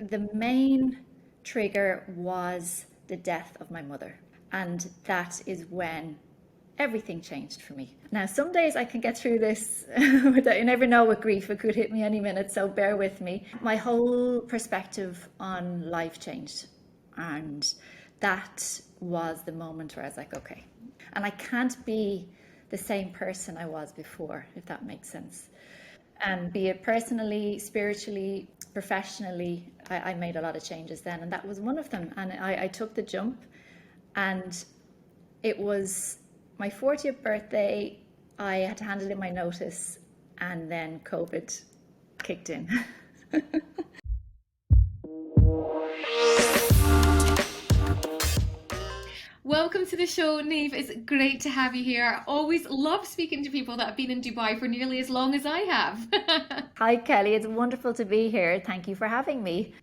The main trigger was the death of my mother. And that is when everything changed for me. Now, some days I can get through this without, you never know with grief, it could hit me any minute, so bear with me. My whole perspective on life changed. And that was the moment where I was like, okay. And I can't be the same person I was before, if that makes sense. And be it personally, spiritually, professionally, I made a lot of changes then, and that was one of them. And I took the jump, and it was my 40th birthday. I had to hand in my notice, and then COVID kicked in. Welcome to the show, Niamh. It's great to have you here. I always love speaking to people that have been in Dubai for nearly as long as I have. Hi, Kelly. It's wonderful to be here. Thank you for having me.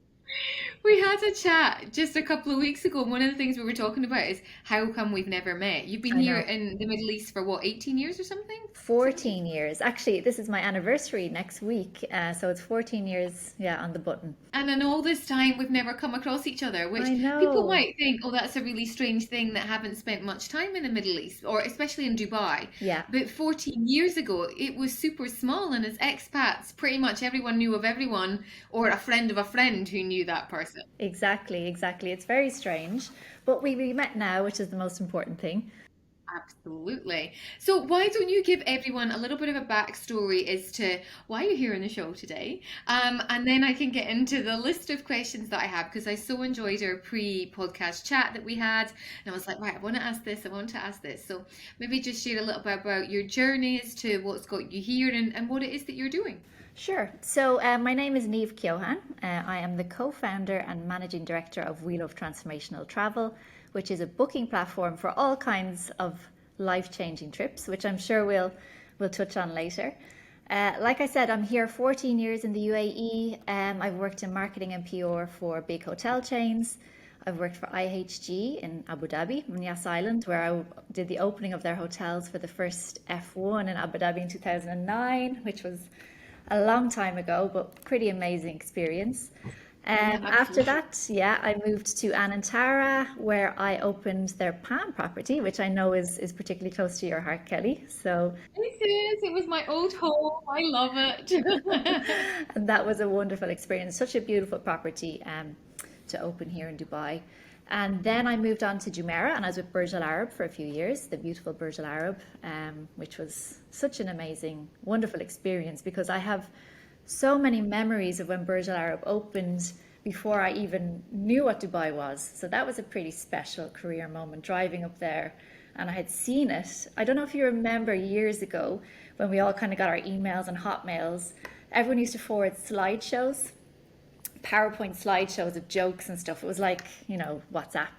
We had a chat just a couple of weeks ago, and one of the things we were talking about is how come we've never met? You've been I here know. in the Middle East for what, 18 years or something? 14 years. Actually, this is my anniversary next week. So it's 14 years, yeah, on the button. And in all this time, we've never come across each other, which I people know. might think, oh, that's a really strange thing that haven't spent much time in the Middle East, or especially in Dubai. Yeah. But 14 years ago, it was super small, and as expats, pretty much everyone knew of everyone, or a friend of a friend who knew that person. Exactly, exactly. It's very strange, but we met now, which is the most important thing. Absolutely. So why don't you give everyone a little bit of a backstory as to why you're here on the show today? And then I can get into the list of questions that I have because I so enjoyed our pre-podcast chat that we had. And I was like, right, I want to ask this, I want to ask this. So maybe just share a little bit about your journey as to what's got you here and what it is that you're doing. Sure. So my name is Niamh Keohan. I am the co-founder and managing director of We Love Transformational Travel, which is a booking platform for all kinds of life-changing trips, which I'm sure we'll touch on later. Like I said, I'm here 14 years in the UAE. I've worked in marketing and PR for big hotel chains. I've worked for IHG in Abu Dhabi, on Yas Island, where I did the opening of their hotels for the first F1 in Abu Dhabi in 2009, which was a long time ago, but pretty amazing experience. Yeah, After absolutely. that, yeah, I moved to Anantara, where I opened their Palm property, which I know is particularly close to your heart, Kelly. So, It is. It was my old home. I love it. and that was a wonderful experience. Such a beautiful property to open here in Dubai. And then I moved on to Jumeirah, and I was with Burj Al Arab for a few years, the beautiful Burj Al Arab, which was such an amazing, wonderful experience because I have so many memories of when Burj Al Arab opened before I even knew what Dubai was. So that was a pretty special career moment driving up there. And I had seen it. I don't know if you remember years ago when we all kind of got our emails and hotmails. Everyone used to forward slideshows, PowerPoint slideshows of jokes and stuff. It was like, WhatsApp.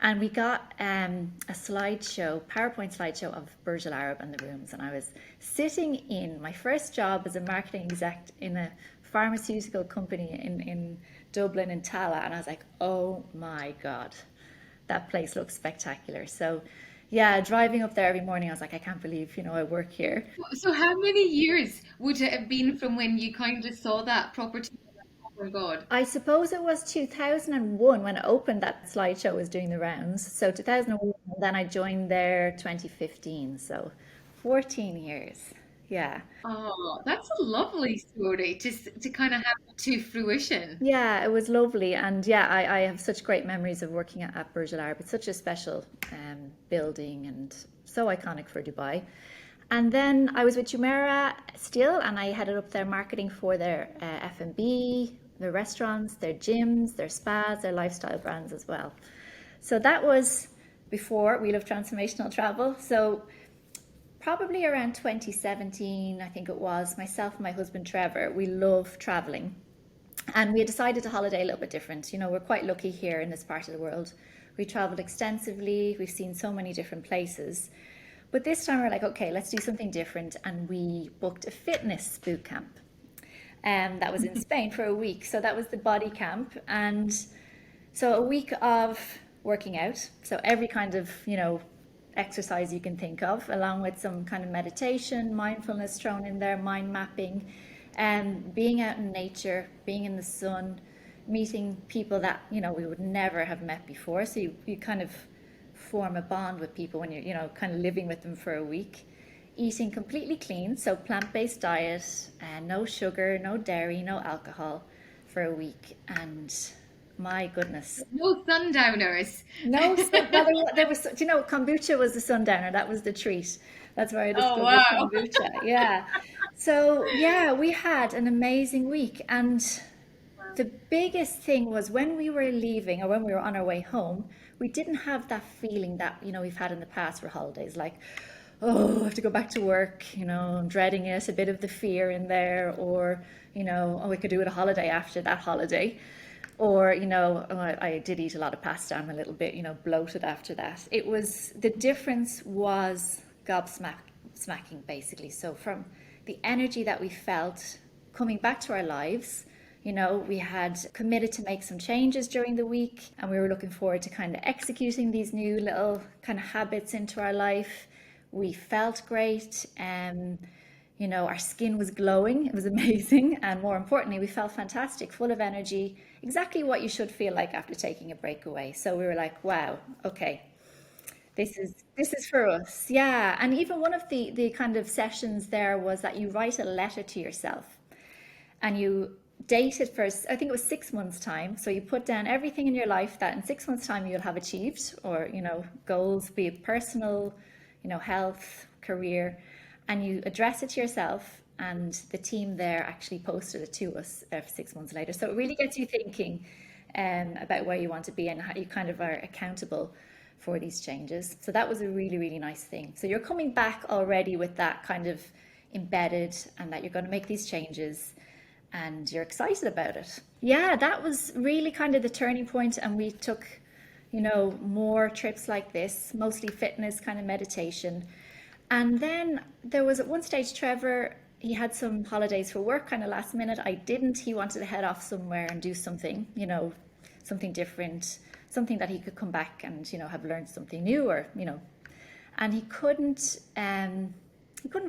And we got a slideshow, PowerPoint slideshow of Burj Al Arab and the rooms. And I was sitting in my first job as a marketing exec in a pharmaceutical company in Dublin, in Tala. And I was like, oh my God, that place looks spectacular. So yeah, driving up there every morning, I was like, I can't believe, I work here. So how many years would it have been from when you kind of saw that property? Oh my God. I suppose it was 2001 when it opened, that slideshow was doing the rounds. So 2001, and then I joined there 2015. So 14 years. Yeah. Oh, that's a lovely story to kind of have to fruition. Yeah, it was lovely. And yeah, I have such great memories of working at Burj Al Arab. It's such a special building and so iconic for Dubai. And then I was with Jumeirah still, and I headed up their marketing for their F&B, their restaurants, their gyms, their spas, their lifestyle brands as well. So that was before We Love Transformational Travel. So probably around 2017, I think it was, myself and my husband Trevor, we love traveling. And we had decided to holiday a little bit different. We're quite lucky here in this part of the world. We traveled extensively, we've seen so many different places. But this time we're like, okay, let's do something different. And we booked a fitness boot camp. That was in Spain for a week. So that was the body camp. And so a week of working out. So every kind of, exercise you can think of, along with some kind of meditation, mindfulness thrown in there, mind mapping, and being out in nature, being in the sun, meeting people that, we would never have met before. So you kind of form a bond with people when you're, kind of living with them for a week. Eating completely clean, so plant-based diet, no sugar, no dairy, no alcohol for a week. And my goodness. No sundowners. No, well, there was, kombucha was the sundowner. That was the treat. That's where I Oh, discovered wow. kombucha. Yeah. So, yeah, we had an amazing week. And the biggest thing was when we were leaving or when we were on our way home, we didn't have that feeling that, we've had in the past for holidays, like, oh, I have to go back to work, I'm dreading it, a bit of the fear in there, or, oh, we could do it a holiday after that holiday. Or, oh, I did eat a lot of pasta, I'm a little bit, bloated after that. The difference was gobsmacking, basically. So from the energy that we felt coming back to our lives, we had committed to make some changes during the week, and we were looking forward to kind of executing these new little kind of habits into our life. We felt great. Our skin was glowing. It was amazing. And more importantly, we felt fantastic, full of energy, exactly what you should feel like after taking a break away. So we were like, wow, okay, this is for us. Yeah. And even one of the kind of sessions there was that you write a letter to yourself and you date it for, I think it was 6 months time. So you put down everything in your life that in 6 months time you'll have achieved, or, goals, be it personal, health, career, and you address it to yourself, and the team there actually posted it to us 6 months later. So it really gets you thinking about where you want to be and how you kind of are accountable for these changes. So that was a really, really nice thing. So you're coming back already with that kind of embedded, and that you're going to make these changes and you're excited about it. Yeah, that was really kind of the turning point, and we took more trips like this, mostly fitness, kind of meditation. And then there was at one stage, Trevor, he had some holidays for work, kind of last minute. I didn't. He wanted to head off somewhere and do something, something different, something that he could come back and, have learned something new, or, and he couldn't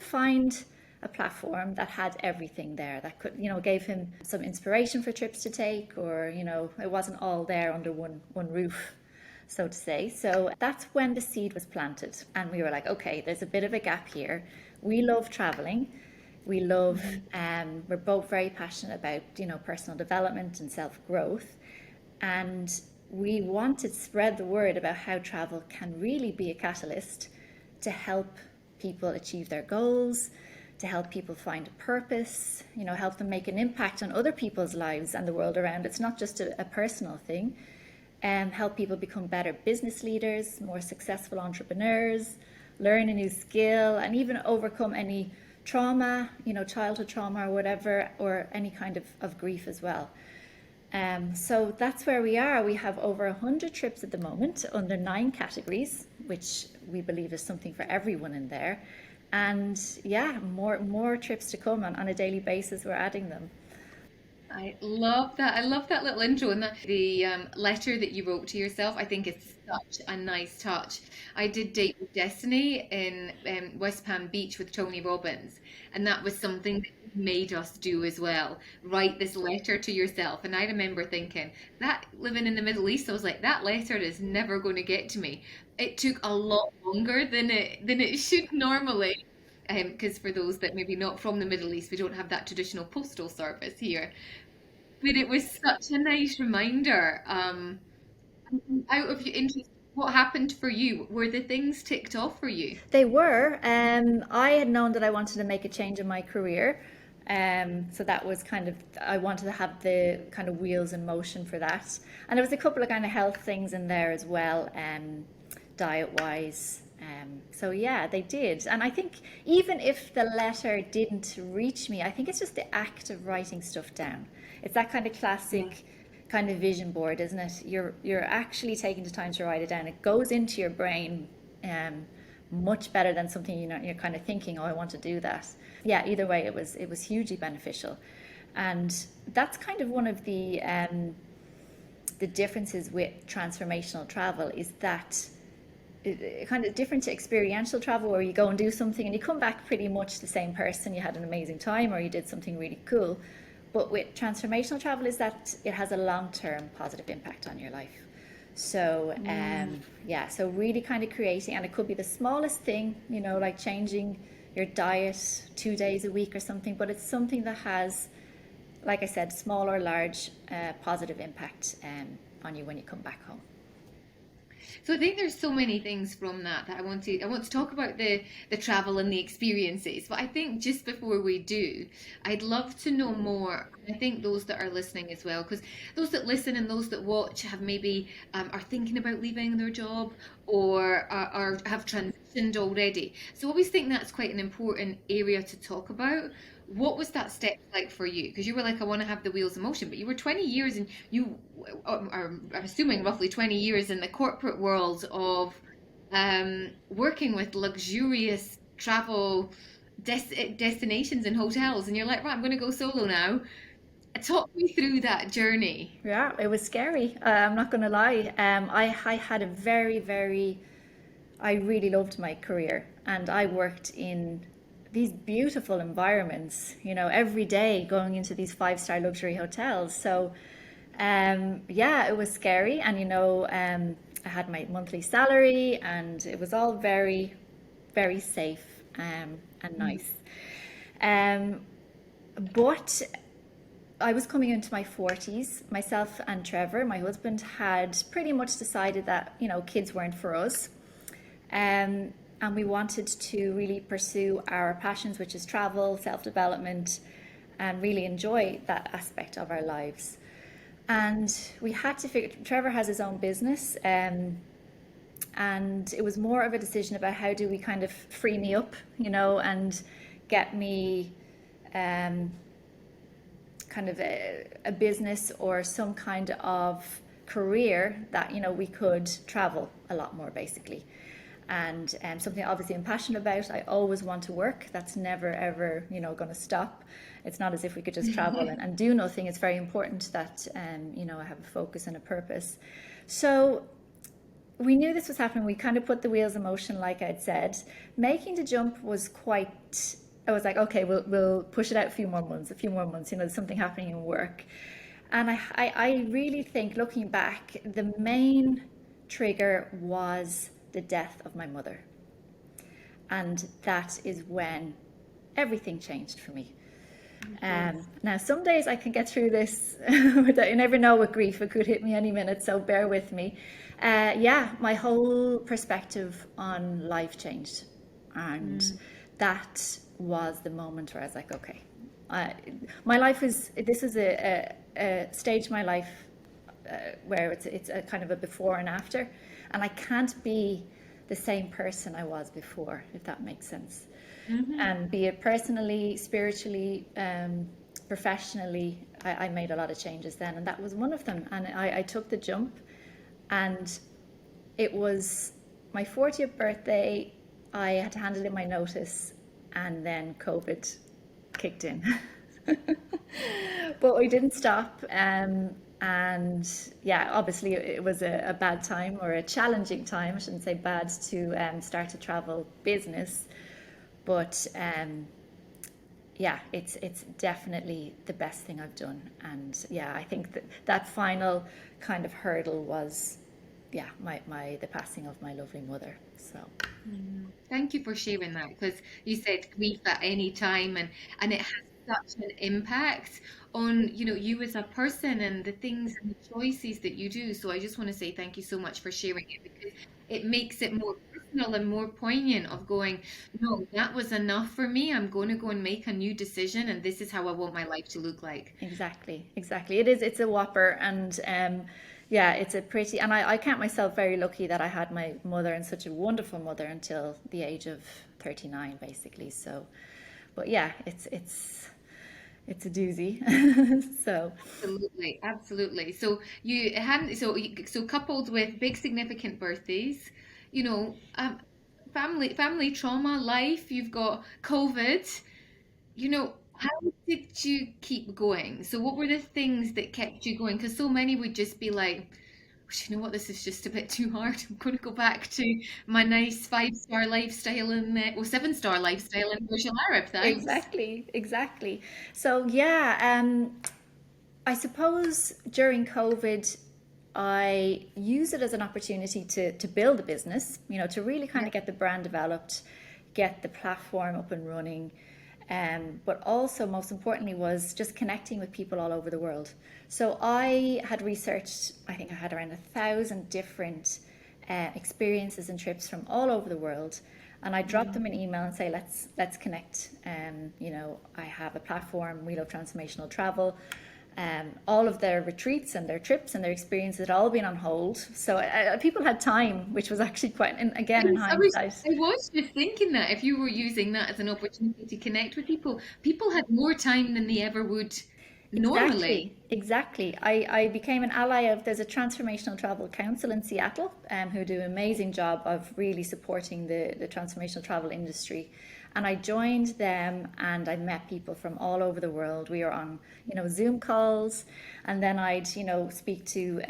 find a platform that had everything there that could, gave him some inspiration for trips to take, or, it wasn't all there under one roof, so to say. So that's when the seed was planted, and we were like, okay, there's a bit of a gap here. We love traveling. We love, we're both very passionate about, personal development and self-growth. And we want to spread the word about how travel can really be a catalyst to help people achieve their goals, to help people find a purpose, help them make an impact on other people's lives and the world around. It's not just a personal thing. Help people become better business leaders, more successful entrepreneurs, learn a new skill, and even overcome any trauma, childhood trauma or whatever, or any kind of grief as well. So that's where we are. We have over 100 trips at the moment under 9 categories, which we believe is something for everyone in there. And yeah, more trips to come, and on a daily basis we're adding them. I love that. I love that little intro, and the letter that you wrote to yourself. I think it's such a nice touch. I did Date with Destiny in West Palm Beach with Tony Robbins, and that was something that he made us do as well. Write this letter to yourself. And I remember thinking that living in the Middle East, I was like, that letter is never going to get to me. It took a lot longer than it should normally. Because for those that maybe not from the Middle East, we don't have that traditional postal service here. But it was such a nice reminder. Out of your interest, what happened for you? Were the things ticked off for you? They were. I had known that I wanted to make a change in my career. So that was kind of, I wanted to have the kind of wheels in motion for that. And there was a couple of kind of health things in there as well, diet-wise. So yeah, they did. And I think even if the letter didn't reach me, I think it's just the act of writing stuff down. It's that kind of classic kind of vision board, isn't it? You're actually taking the time to write it down. It goes into your brain much better than something you're kind of thinking, oh, I want to do that. Yeah, either way, it was hugely beneficial. And that's kind of one of the differences with transformational travel, is that kind of different to experiential travel, where you go and do something and you come back pretty much the same person. You had an amazing time, or you did something really cool. But with transformational travel is that it has a long-term positive impact on your life. So yeah, so really kind of creating, and it could be the smallest thing, you know, like changing your diet 2 days a week or something, but it's something that has, like I said, small or large positive impact on you when you come back home. So I think there's so many things from that I want to talk about the travel and the experiences. But I think just before we do, I'd love to know more. I think those that are listening as well, because those that listen and those that watch have maybe are thinking about leaving their job, or are have transitioned already. So I always think that's quite an important area to talk about. What was that step like for you? Because you were like, I want to have the wheels of motion, but you were 20 years and you are, I'm assuming, roughly 20 years in the corporate world of working with luxurious travel destinations and hotels. And you're like, right, I'm going to go solo now. Talk me through that journey. Yeah, it was scary. I'm not going to lie. I had a I really loved my career, and I worked in these beautiful environments, you know, every day going into these 5-star luxury hotels. So, yeah, it was scary. And, you know, I had my monthly salary, and it was all very, very safe and nice. But I was coming into my 40s. Myself and Trevor, my husband, had pretty much decided that, you know, kids weren't for us. And we wanted to really pursue our passions, which is travel, self-development, and really enjoy that aspect of our lives. And we had to figure, Trevor has his own business, and it was more of a decision about how do we kind of free me up, you know, and get me kind of a business or some kind of career that, you know, we could travel a lot more, basically. And something obviously I'm passionate about. I always want to work. That's never ever, you know, going to stop. It's not as if we could just travel and do nothing. It's very important that you know, I have a focus and a purpose. So we knew this was happening. We kind of put the wheels in motion, like I'd said. Making the jump was quite, I was like, okay, we'll push it out a few more months, you know, there's something happening in work. And I really think, looking back, the main trigger was the death of my mother. And that is when everything changed for me. Now, some days I can get through this without, you never know with grief, it could hit me any minute, so bear with me. Yeah, my whole perspective on life changed. And that was the moment where I was like, okay, my life is, this is a stage of my life where it's a kind of a before and after. And I can't be the same person I was before, if that makes sense. And be it personally, spiritually, professionally, I made a lot of changes then, and that was one of them. And I took the jump, and it was my 40th birthday. I had handed in my notice, and then COVID kicked in. But we didn't stop. And yeah, obviously it was a bad time, or a challenging time, I shouldn't say bad, to start a travel business. But yeah, it's definitely the best thing I've done. And yeah, I think that final kind of hurdle was, yeah, the passing of my lovely mother. So Thank you for sharing that, because you said grief at any time, and it has such an impact on, you know, you as a person and the things and the choices that you do. So I just want to say thank you so much for sharing it, because it makes it more personal and more poignant of going, no, that was enough for me. I'm going to go and make a new decision, and this is how I want my life to look like. exactly. It's a whopper. And yeah, it's a pretty, and I count myself very lucky that I had my mother, and such a wonderful mother, until the age of 39, basically. So, but yeah, it's a doozy. So Absolutely. So you hadn't, so coupled with big significant birthdays, you know, family trauma, life, you've got COVID, you know, how did you keep going? So what were the things that kept you going? Because so many would just be like, you know what, this is just a bit too hard. I'm going to go back to my nice 5-star lifestyle and, well, 7-star lifestyle in Burj Al Arab, thanks. Exactly, exactly. So yeah, I suppose during COVID, I used it as an opportunity to build a business, to really kind Yeah. of get the brand developed, get the platform up and running. But also, most importantly, was just connecting with people all over the world. So I had researched, I think I had around 1,000 different experiences and trips from all over the world. And I dropped them an email and say, let's connect. I have a platform, We Love Transformational Travel. All of their retreats and their trips and their experiences had all been on hold. So people had time, which was actually quite, and again, in Yes, hindsight. I was just thinking that if you were using that as an opportunity to connect with people, people had more time than they ever would normally. Exactly, exactly. I became an ally of, there's a Transformational Travel Council in Seattle, who do an amazing job of really supporting the transformational travel industry. And I joined them and I met people from all over the world. We were on, Zoom calls, and then I'd, speak to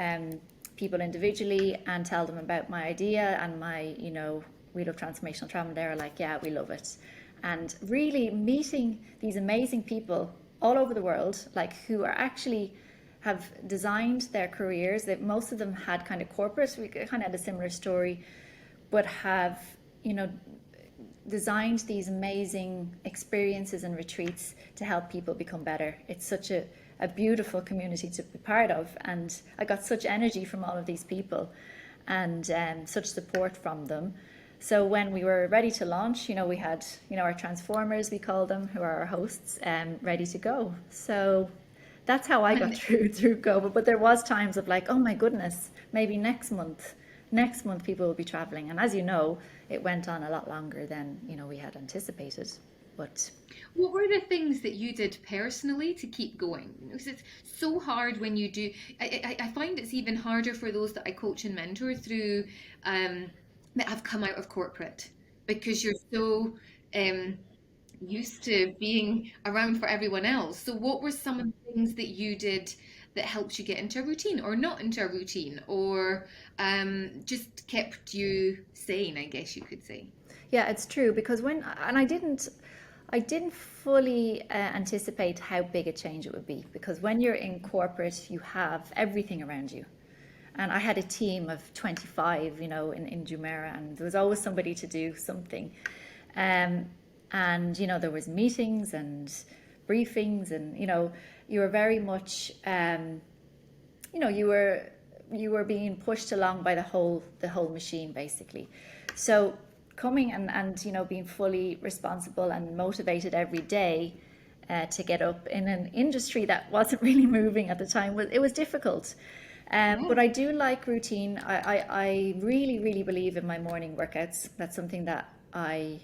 people individually and tell them about my idea and my, We Love Transformational Travel. They're like, yeah, we love it. And really meeting these amazing people all over the world, like who are actually have designed their careers. That most of them had kind of corporate. We kind of had a similar story, but have designed these amazing experiences and retreats to help people become better. It's such a beautiful community to be part of, and I got such energy from all of these people, and such support from them. So when we were ready to launch, we had, our transformers, we call them, who are our hosts, ready to go. So that's how I got And through COVID. But there was times of like, oh my goodness, maybe next month people will be traveling. And as you know, it went on a lot longer than, we had anticipated. But what were the things that you did personally to keep going? Because it's so hard when you do. I find it's even harder for those that I coach and mentor through that have come out of corporate, because you're so um, used to being around for everyone else. So, what were some of the things that you did that helped you get into a routine, or not into a routine, or just kept you sane, I guess you could say? yeah, it's true, because I didn't fully anticipate how big a change it would be, because when you're in corporate, you have everything around you. And I had a team of 25, in Jumeirah, and there was always somebody to do something. Um, and, there was meetings and briefings, and, you were very much, you were being pushed along by the whole machine, basically. So coming and being fully responsible and motivated every day to get up in an industry that wasn't really moving at the time, it was difficult. Yeah. But I do like routine. I really, really believe in my morning workouts. That's something that I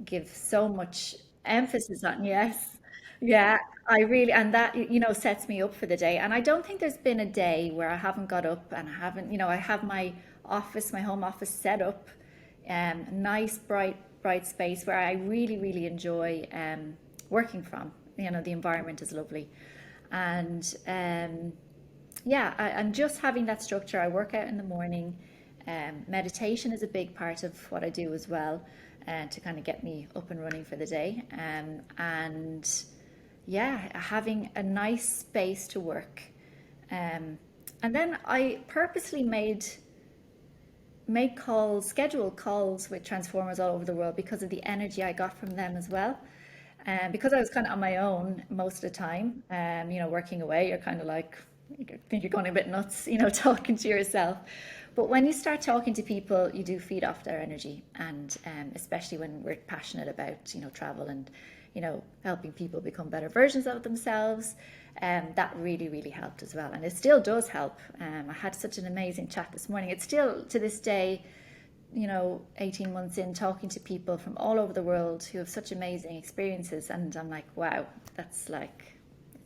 give so much emphasis on. Yes. Yeah, I really, and that, sets me up for the day. And I don't think there's been a day where I haven't got up and I haven't, I have my home office set up, nice, bright space where I really, really enjoy working from. The environment is lovely. And yeah, and just having that structure. I work out in the morning. Meditation is a big part of what I do as well, to kind of get me up and running for the day. And yeah, having a nice space to work. And then I purposely made calls, scheduled calls with transformers all over the world because of the energy I got from them as well. Because I was kind of on my own most of the time, working away, you're kind of like, you think you're going a bit nuts, talking to yourself. But when you start talking to people, you do feed off their energy, and especially when we're passionate about, travel and, helping people become better versions of themselves. That really, really helped as well, and it still does help. I had such an amazing chat this morning. It's still to this day, 18 months in, talking to people from all over the world who have such amazing experiences, and I'm like, wow, that's like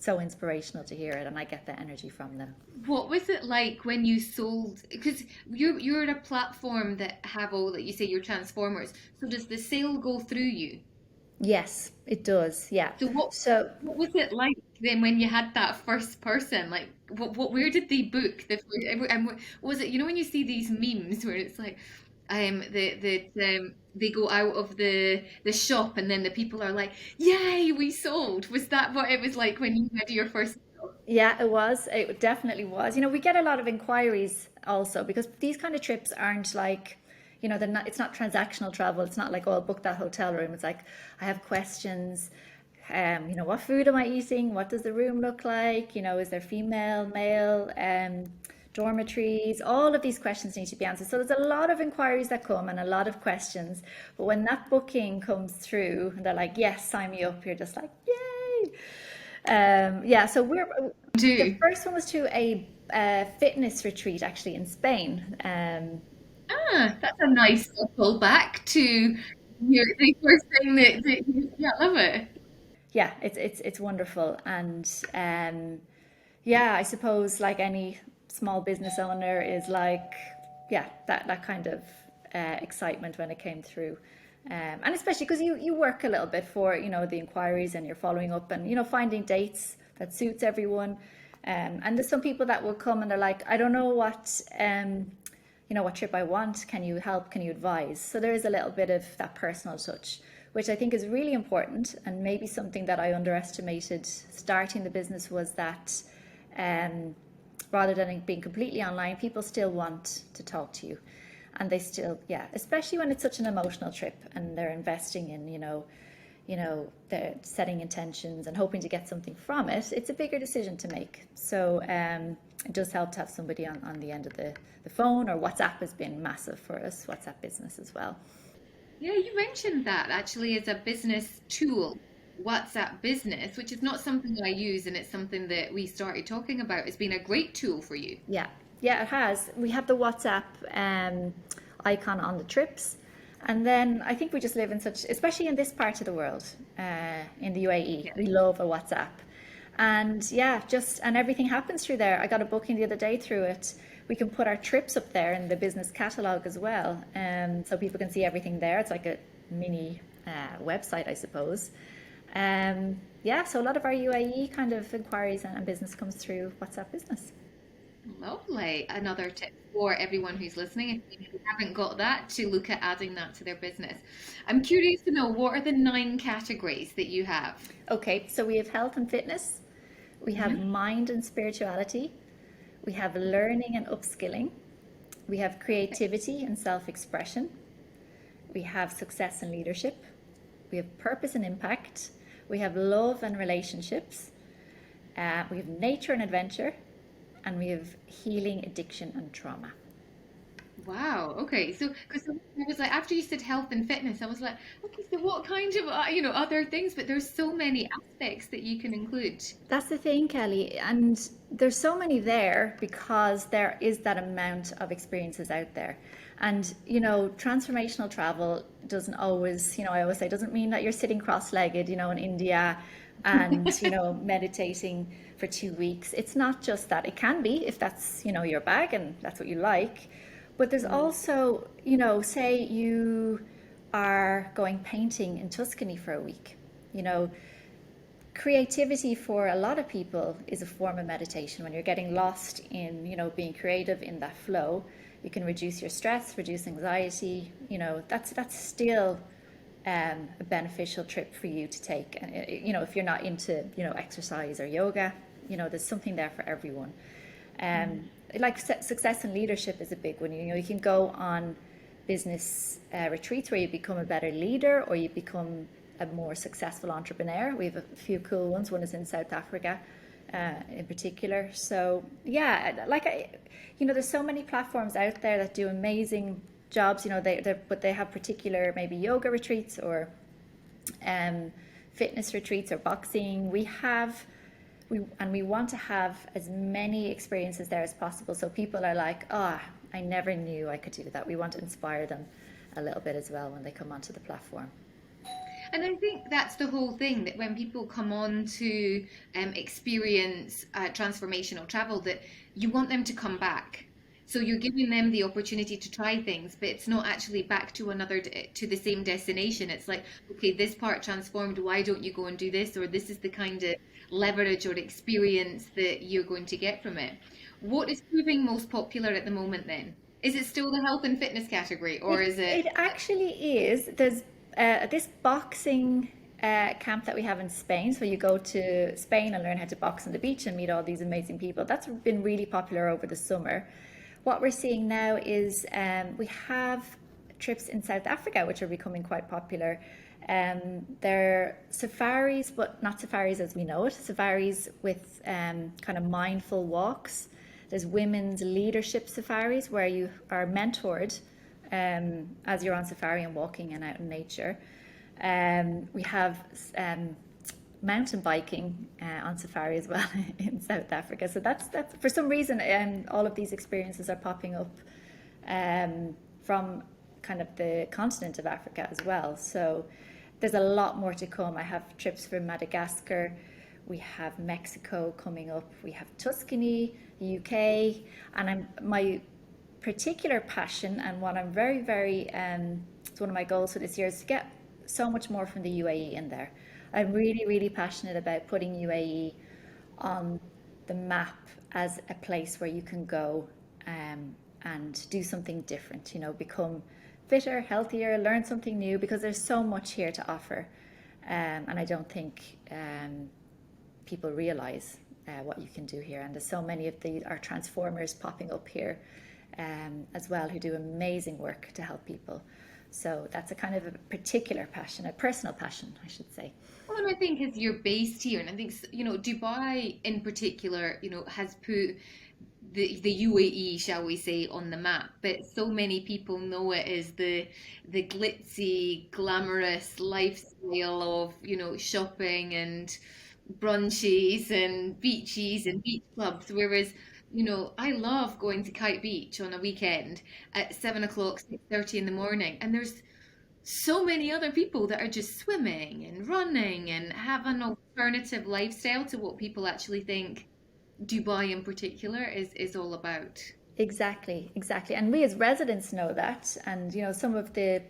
so inspirational to hear it, and I get the energy from them. What was it like when you sold? Because you're at a platform that have all that you say your transformers. So does the sale go through you? Yes, it does. Yeah. So So what was it like then when you had that first person? Like where did they book the first, and was it, when you see these memes where it's like they go out of the shop and then the people are like, "Yay, we sold." Was that what it was like when you had your first sale? yeah, it was. It definitely was. We get a lot of inquiries also because these kind of trips aren't like, they're not, it's not transactional travel. It's not like, oh, I'll book that hotel room. It's like, I have questions. What food am I eating? What does the room look like? Is there female, male, dormitories? All of these questions need to be answered. So there's a lot of inquiries that come and a lot of questions. But when that booking comes through and they're like, yes, sign me up, you're just like, yay. Yeah, so the Do. first one was to a fitness retreat actually in Spain. Ah, that's a nice pull back to the first thing yeah, I love it. Yeah, it's wonderful, and yeah, I suppose like any small business owner is like, yeah, that kind of excitement when it came through, and especially because you work a little bit for the inquiries and you're following up and finding dates that suits everyone, and there's some people that will come and they're like, I don't know what trip I want. Can you help? Can you advise? So there is a little bit of that personal touch, which I think is really important, and maybe something that I underestimated starting the business was that rather than it being completely online, people still want to talk to you. And they still, yeah, especially when it's such an emotional trip and they're investing in, they're setting intentions and hoping to get something from it. It's a bigger decision to make. So it does help to have somebody on the end of the phone, or WhatsApp has been massive for us, WhatsApp business as well. Yeah, you mentioned that actually as a business tool, WhatsApp Business, which is not something I use, and it's something that we started talking about. It's been a great tool for you. Yeah, yeah, it has. We have the WhatsApp icon on the trips. And then I think we just live in such, especially in this part of the world, in the UAE, Yeah. we love a WhatsApp. And yeah, and everything happens through there. I got a booking the other day through it. We can put our trips up there in the business catalog as well. So people can see everything there. It's like a mini website, I suppose. Yeah, so a lot of our UAE kind of inquiries and business comes through WhatsApp business. Lovely. Another tip for everyone who's listening, if you haven't got that, to look at adding that to their business. I'm curious to know, what are the 9 categories that you have? Okay, so we have health and fitness, we have Hmm. mind and spirituality, we have learning and upskilling, we have creativity and self-expression, we have success and leadership, we have purpose and impact, we have love and relationships, we have nature and adventure, and we have healing, addiction, and trauma. Wow. Okay. So, because I was like, after you said health and fitness, I was like, okay, so what kind of, other things? But there's so many aspects that you can include. That's the thing, Kelly. And there's so many there because there is that amount of experiences out there. And, transformational travel doesn't always, I always say, doesn't mean that you're sitting cross-legged, in India and, meditating for 2 weeks. It's not just that. It can be if that's, your bag and that's what you like. But there's Mm. also, say you are going painting in Tuscany for a week, you know, creativity for a lot of people is a form of meditation. When you're getting lost in being creative in that flow, you can reduce your stress, reduce anxiety. That's still a beneficial trip for you to take. And if you're not into exercise or yoga, there's something there for everyone. um, like success and leadership is a big one. You can go on business retreats where you become a better leader or you become a more successful entrepreneur. We have a few cool ones. One is in South Africa in particular. So yeah, there's so many platforms out there that do amazing jobs. But they have particular maybe yoga retreats or fitness retreats or boxing. We want to have as many experiences there as possible. So people are like, I never knew I could do that. We want to inspire them a little bit as well when they come onto the platform. And I think that's the whole thing, that when people come on to experience transformational travel, that you want them to come back. So you're giving them the opportunity to try things, but it's not actually back to to the same destination. It's like, okay, this part transformed, why don't you go and do this? Or this is the kind of leverage or experience that you're going to get from it. What is proving most popular at the moment then? Is it still the health and fitness category, or is It it? actually is. There's this boxing camp that we have in Spain. So you go to Spain and learn how to box on the beach and meet all these amazing people. That's been really popular over the summer. What we're seeing now is we have trips in South Africa, which are becoming quite popular. They're safaris, but not safaris as we know it. Safaris with kind of mindful walks. There's women's leadership safaris where you are mentored as you're on safari and walking and out in nature. We have mountain biking on safari as well in South Africa. So that's for some reason all of these experiences are popping up from kind of the continent of Africa as well. So there's a lot more to come. I have trips for Madagascar. We have Mexico coming up. We have Tuscany, UK, and my particular passion and what I'm very, very, it's one of my goals for this year is to get so much more from the UAE in there. I'm really, really passionate about putting UAE on the map as a place where you can go and do something different, you know, become fitter, healthier, learn something new, because there's so much here to offer. And I don't think people realize what you can do here. And there's so many of our transformers popping up here as well, who do amazing work to help people. So that's a kind of a particular passion, a personal passion, I should say. Well, and I think as you're based here, and I think, you know, Dubai in particular, you know, has put the UAE, shall we say, on the map, but so many people know it as the glitzy, glamorous lifestyle of, you know, shopping and brunches and beaches and beach clubs. Whereas, you know, I love going to Kite Beach on a weekend at 7 o'clock, 6:30 in the morning, and there's so many other people that are just swimming and running and have an alternative lifestyle to what people actually think Dubai in particular is all about. Exactly, exactly. And we as residents know that. And, you know, some of the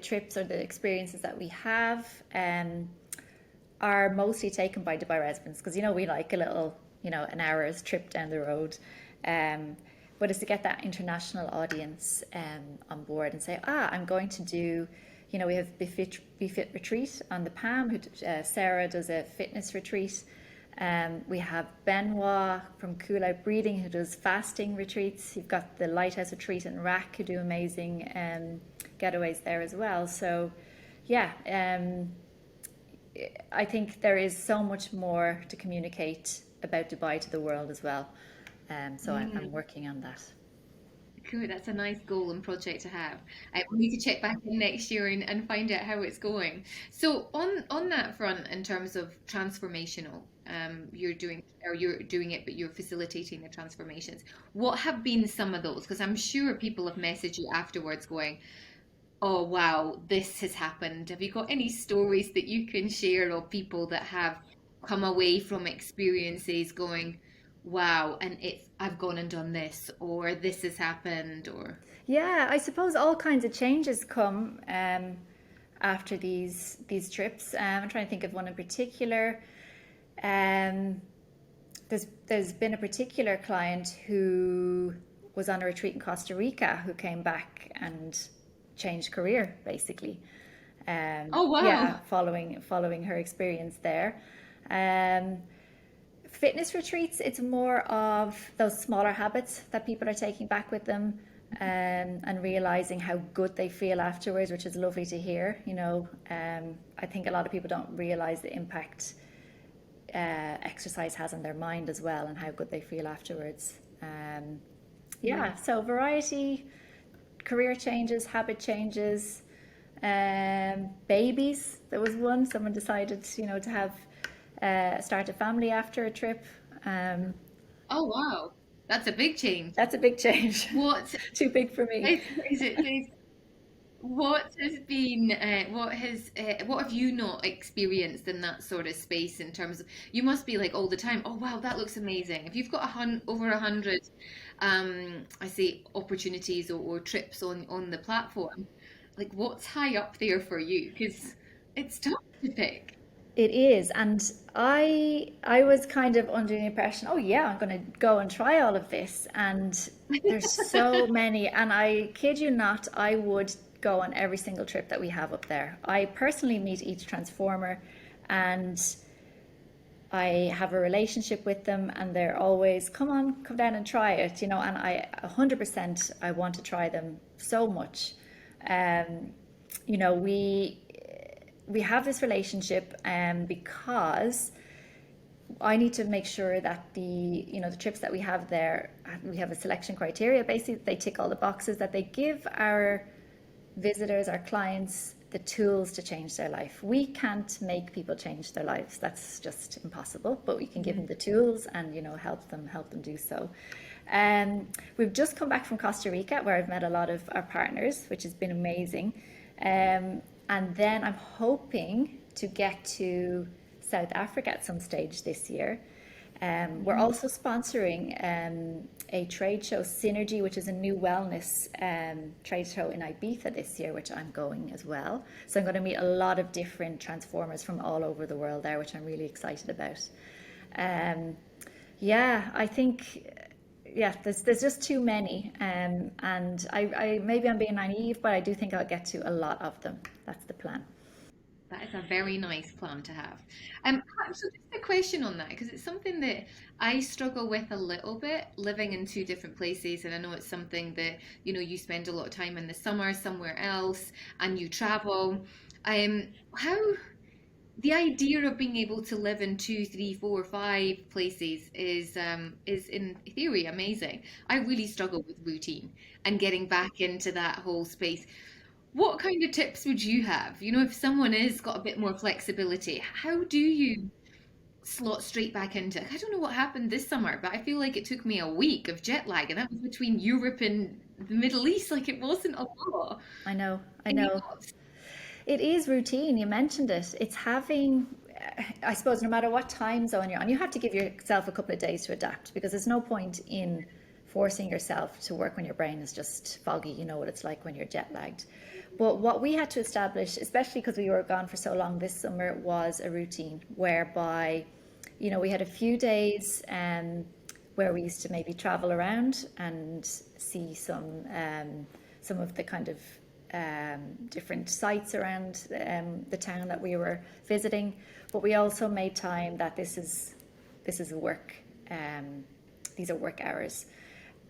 trips or the experiences that we have are mostly taken by Dubai residents because, you know, we like a little, you know, an hour's trip down the road. But it's to get that international audience on board and say, I'm going to do, you know, we have Be Fit Retreat on the Palm, Sarah does a fitness retreat. We have Benoit from 𝗕𝗿𝗄 who does fasting retreats. You've got the Lighthouse Retreat in RAC who do amazing getaways there as well. So, yeah, I think there is so much more to communicate about Dubai to the world as well. So I'm working on that. Cool, that's a nice goal and project to have. We need to check back in next year and find out how it's going. So on that front, in terms of transformational, you're doing it, but you're facilitating the transformations. What have been some of those? Because I'm sure people have messaged you afterwards going, "Oh wow, this has happened." Have you got any stories that you can share of people that have come away from experiences going, wow, and I've gone and done this, or this has happened, or Yeah, I suppose all kinds of changes come after these trips. I'm trying to think of one in particular. Um, there's been a particular client who was on a retreat in Costa Rica who came back and changed career basically. oh Yeah, wow. following her experience there. Um, Fitness retreats, it's more of those smaller habits that people are taking back with them, and realizing how good they feel afterwards, which is lovely to hear. You know, I think a lot of people don't realize the impact exercise has on their mind as well and how good they feel afterwards. Yeah. Yeah, so variety, career changes, habit changes, babies. There was one, someone decided, you know, to have start a family after a trip. Um, Oh wow. That's a big change. that's a big change. What Too big for me. is it? What has been, what have you not experienced in that sort of space in terms of, you must be like all the time, oh wow, that looks amazing. If you've got over 100, I say opportunities or trips on the platform, like what's high up there for you? Because it's tough to pick. It is, and I was kind of under the impression, oh yeah, I'm going to go and try all of this, and there's so many, and I kid you not, I would go on every single trip that we have up there. I personally meet each transformer, and I have a relationship with them, and they're always, come on, come down and try it, and I 100% I want to try them so much. Um, we have this relationship because I need to make sure that the trips that we have there, we have a selection criteria. Basically, they tick all the boxes, that they give our visitors, our clients, the tools to change their life. We can't make people change their lives. That's just impossible. But we can give them the tools and help them do so. We've just come back from Costa Rica, where I've met a lot of our partners, which has been amazing. And then I'm hoping to get to South Africa at some stage this year. We're also sponsoring a trade show, 𝗕𝗿𝗁𝗁, which is a new wellness trade show in Ibiza this year, which I'm going as well. So I'm going to meet a lot of different transformers from all over the world there, which I'm really excited about. Yeah, I think, yeah, there's just too many, and I maybe I'm being naive, but I do think I'll get to a lot of them. That's the plan. That is a very nice plan to have. So just a question on that, because it's something that I struggle with a little bit, living in two different places, and I know it's something that, you spend a lot of time in the summer somewhere else, and you travel. How the idea of being able to live in two, three, four, five places is in theory amazing. I really struggle with routine and getting back into that whole space. What kind of tips would you have? If someone has got a bit more flexibility, how do you slot straight back into it? I don't know what happened this summer, but I feel like it took me a week of jet lag, and that was between Europe and the Middle East. Like it wasn't a lot. I know, I And you know. got, It is routine. You mentioned it. It's having, I suppose, no matter what time zone you're on, you have to give yourself a couple of days to adapt, because there's no point in forcing yourself to work when your brain is just foggy. You know what it's like when you're jet lagged. But what we had to establish, especially because we were gone for so long this summer, was a routine whereby, we had a few days where we used to maybe travel around and see some of the kind of different sites around the town that we were visiting. But we also made time that this is a work. These are work hours.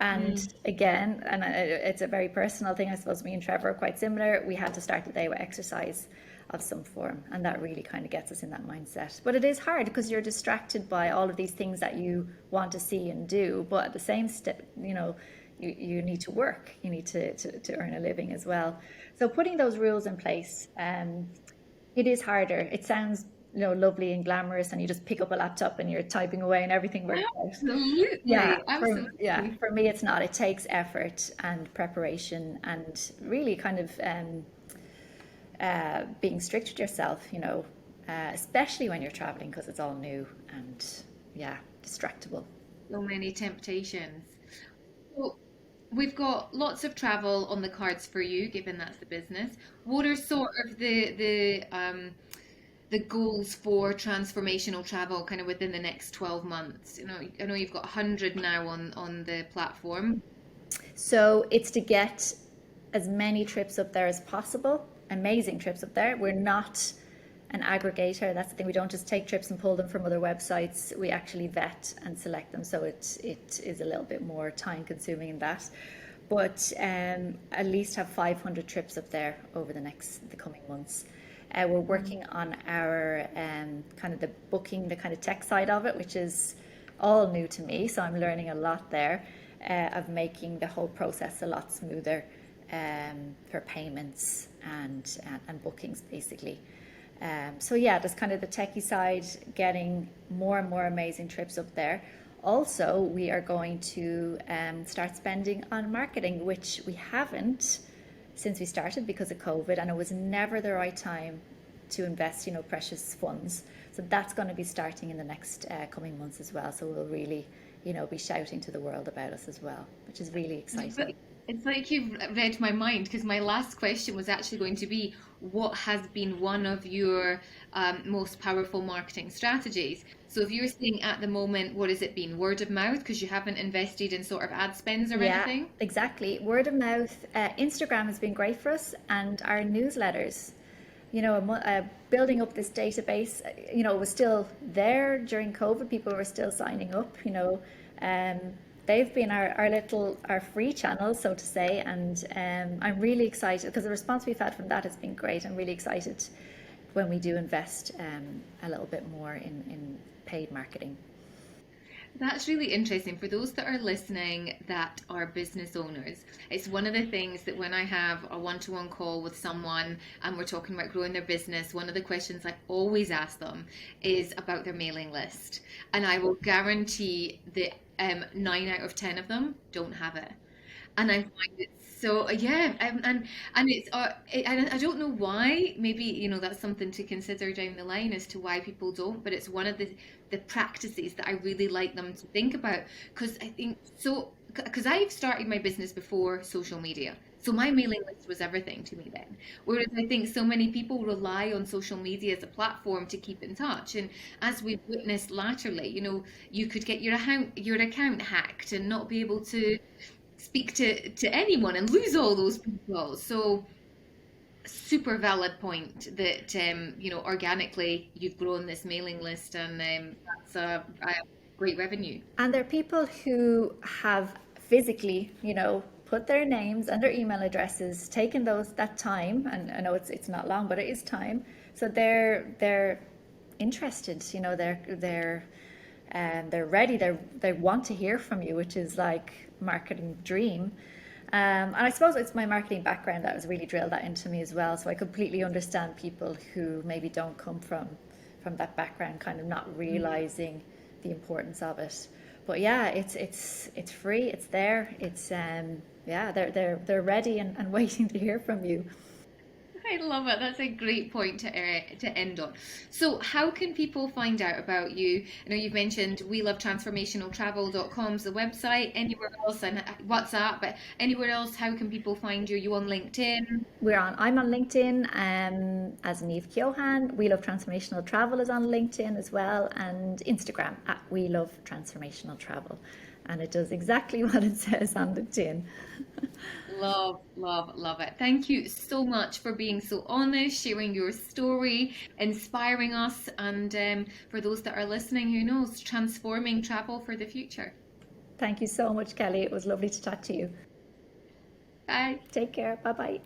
mm, And again, and it's a very personal thing, I suppose me and Trevor are quite similar. We had to start the day with exercise of some form, and that really kind of gets us in that mindset. But it is hard because you're distracted by all of these things that you want to see and do, but at the same step, you need to work, you need to earn a living as well. So putting those rules in place, it is harder. It sounds lovely and glamorous, and you just pick up a laptop and you're typing away and everything works out. Yeah, absolutely, yeah, absolutely. for me it's not. It takes effort and preparation and really kind of being strict with yourself, especially when you're traveling, because it's all new and yeah, distractible. So many temptations. Well, we've got lots of travel on the cards for you, given that's the business. What are sort of the goals for transformational travel kind of within the next 12 months? I know you've got 100 now on the platform. So it's to get as many trips up there as possible, amazing trips up there. We're not an aggregator. That's the thing. We don't just take trips and pull them from other websites. We actually vet and select them. So it is a little bit more time consuming in that. But at least have 500 trips up there over the coming months. We're working on our kind of the booking, the kind of tech side of it, which is all new to me. So I'm learning a lot there of making the whole process a lot smoother for payments and bookings, basically. So yeah, that's kind of the techie side, getting more and more amazing trips up there. Also, we are going to start spending on marketing, which we haven't since we started because of COVID, and it was never the right time to invest, precious funds. So that's going to be starting in the next coming months as well. So we'll really, be shouting to the world about us as well, which is really exciting. It's like you've read my mind, because my last question was actually going to be, what has been one of your most powerful marketing strategies? So if you're saying at the moment, what has it been? Word of mouth, because you haven't invested in sort of ad spends or anything? Exactly. Word of mouth. Instagram has been great for us, and our newsletters. Building up this database, it was still there during COVID. People were still signing up, they've been our free channel, so to say. And I'm really excited because the response we've had from that has been great. I'm really excited when we do invest a little bit more in paid marketing. That's really interesting. For those that are listening that are business owners, it's one of the things that when I have a one-to-one call with someone and we're talking about growing their business, one of the questions I always ask them is about their mailing list. And I will guarantee that 9 out of 10 of them don't have it. And I find it so, yeah, and it's and I don't know why. Maybe that's something to consider down the line as to why people don't. But it's one of the practices that I really like them to think about, because I think so. Because I've started my business before social media, so my mailing list was everything to me then. Whereas I think so many people rely on social media as a platform to keep in touch. And as we've witnessed latterly, you could get your account hacked and not be able to speak to anyone and lose all those people. So super valid point that organically you've grown this mailing list, and that's a great revenue. And there are people who have physically put their names and their email addresses, taken that time, and I know it's not long, but it is time. So they're interested, they're ready, they want to hear from you, which is like marketing dream. And I suppose it's my marketing background that has really drilled that into me as well. So I completely understand people who maybe don't come from that background, kind of not realizing the importance of it. But yeah, it's free, it's there, it's they're ready and waiting to hear from you. I love it. That's a great point to end on. So how can people find out about you? I know you've mentioned �WeLoveTransformationalTravel.com is the website. Anywhere else, and WhatsApp, but anywhere else, how can people find you? Are you on LinkedIn? I'm on LinkedIn as Niamh Keohan. We Love Transformational Travel is on LinkedIn as well, and Instagram at We Love Transformational Travel. And it does exactly what it says on the tin. Love, love, love it. Thank you so much for being so honest, sharing your story, inspiring us, and for those that are listening, who knows, transforming travel for the future. Thank you so much, Kelly. It was lovely to talk to you. Bye. Take care. Bye-bye.